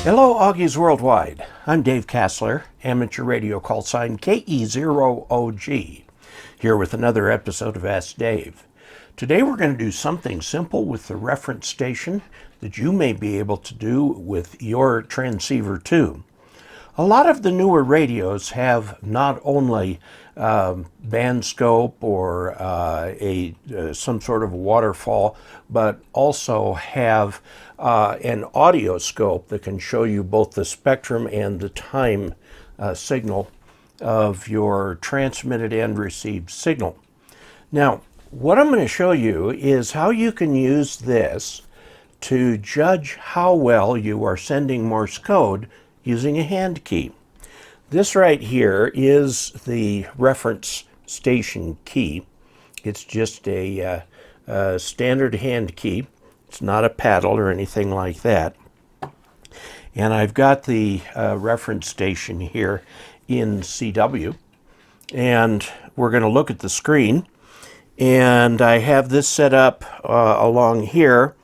Hello, Augies Worldwide. I'm Dave Kassler, amateur radio call sign KE0OG, here with another episode of Ask Dave. Today we're going to do something simple with the reference station that you may be able to do with your transceiver too. A lot of the newer radios have not only band scope or some sort of waterfall, but also have an audio scope that can show you both the spectrum and the time signal of your transmitted and received signal. Now, what I'm going to show you is how you can use this to judge how well you are sending Morse code using a hand key. This right here is the reference station key. It's just a standard hand key. It's not a paddle or anything like that. And I've got the reference station here in CW. And we're going to look at the screen. And I have this set up along here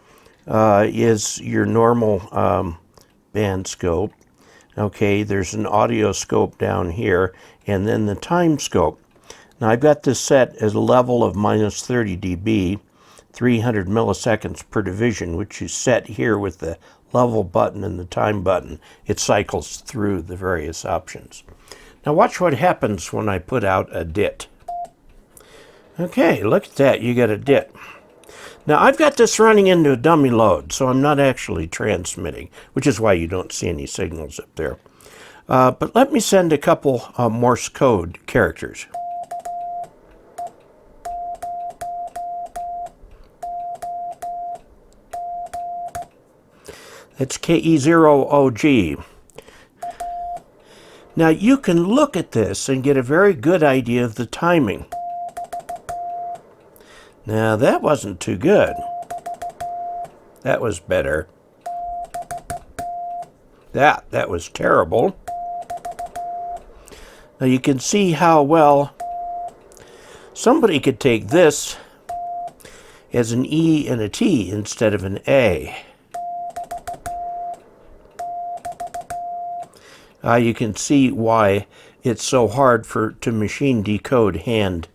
is your normal band scope. Okay, there's an audio scope down here, and then the time scope. Now I've got this set as a level of minus 30 dB, 300 milliseconds per division, which is set here with the level button and the time button. It cycles through the various options. Now watch what happens when I put out a DIT. Okay, look at that, you get a DIT. Now I've got this running into a dummy load, so I'm not actually transmitting, which is why you don't see any signals up there. But let me send a couple Morse code characters. That's KE0OG. Now you can look at this and get a very good idea of the timing. Now that wasn't too good. That was better. That was terrible. Now you can see how well somebody could take this as an E and a T instead of an A. You can see why it's so hard to machine decode hand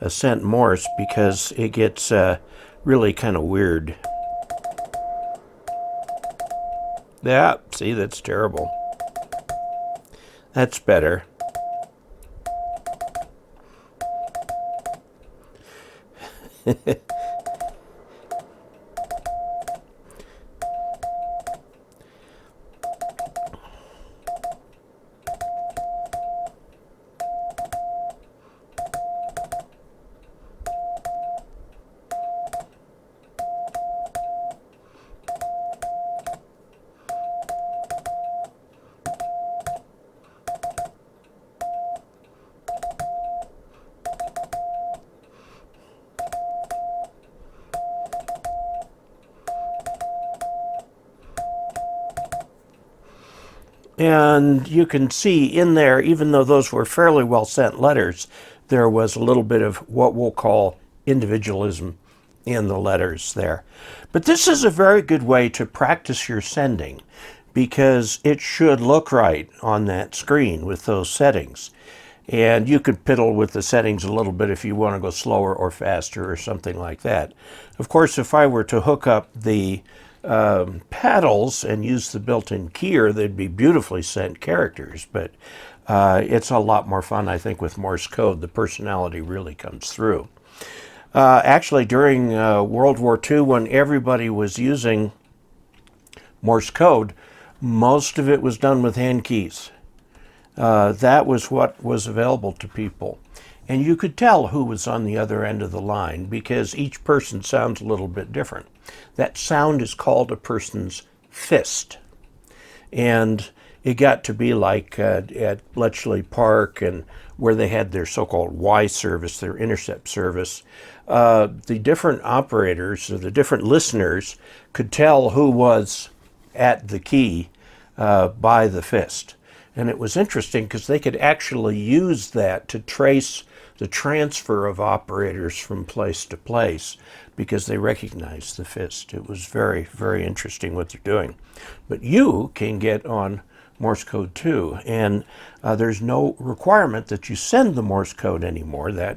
sent Morse, because it gets really kind of weird. Yeah, see, that's terrible. That's better. And you can see in there, even though those were fairly well sent letters, there was a little bit of what we'll call individualism in the letters there. But this is a very good way to practice your sending, because it should look right on that screen with those settings. And you could piddle with the settings a little bit if you want to go slower or faster or something like that. Of course, if I were to hook up the paddles and use the built-in keyer, they'd be beautifully sent characters, but it's a lot more fun, I think, with Morse code. The personality really comes through. Actually, during World War II, when everybody was using Morse code, most of it was done with hand keys. That was what was available to people. And you could tell who was on the other end of the line, because each person sounds a little bit different. That sound is called a person's fist. And it got to be like at Bletchley Park, and where they had their so-called Y service, their intercept service, the different operators or the different listeners could tell who was at the key by the fist. And it was interesting because they could actually use that to trace the transfer of operators from place to place, because they recognized the fist. It was very, very interesting what they're doing. But you can get on Morse code too, and there's no requirement that you send the Morse code anymore. Well,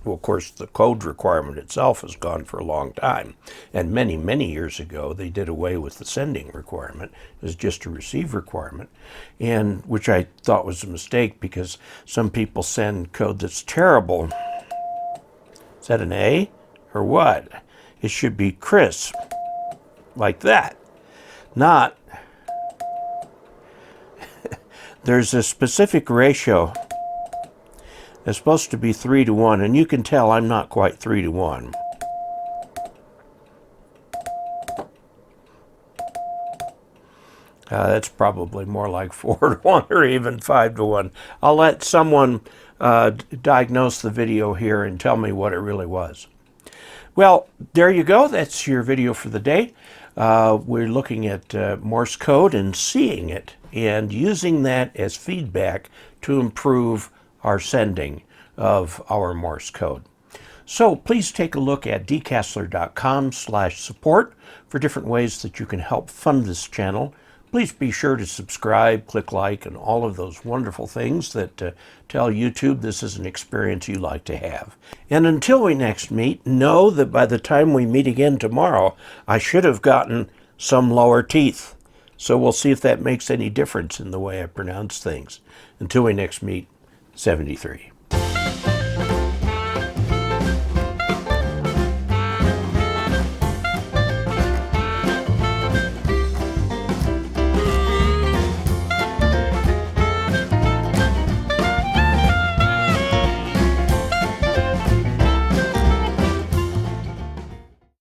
of course, the code requirement itself has gone for a long time, and many, many years ago they did away with the sending requirement. It was just a receive requirement, and which I thought was a mistake, because some people send code that's terrible. Is that an A or what? It should be crisp, like that, not. There's a specific ratio. It's supposed to be 3 to 1, and you can tell I'm not quite 3 to 1. That's probably more like 4 to 1 or even 5 to 1. I'll let someone diagnose the video here and tell me what it really was. Well, there you go. That's your video for the day. We're looking at Morse code and seeing it and using that as feedback to improve our sending of our Morse code. So please take a look at dcasler.com/support for different ways that you can help fund this channel. Please be sure to subscribe, click like, and all of those wonderful things that tell YouTube this is an experience you like to have. And until we next meet, know that by the time we meet again tomorrow, I should have gotten some lower teeth. So we'll see if that makes any difference in the way I pronounce things. Until we next meet, 73.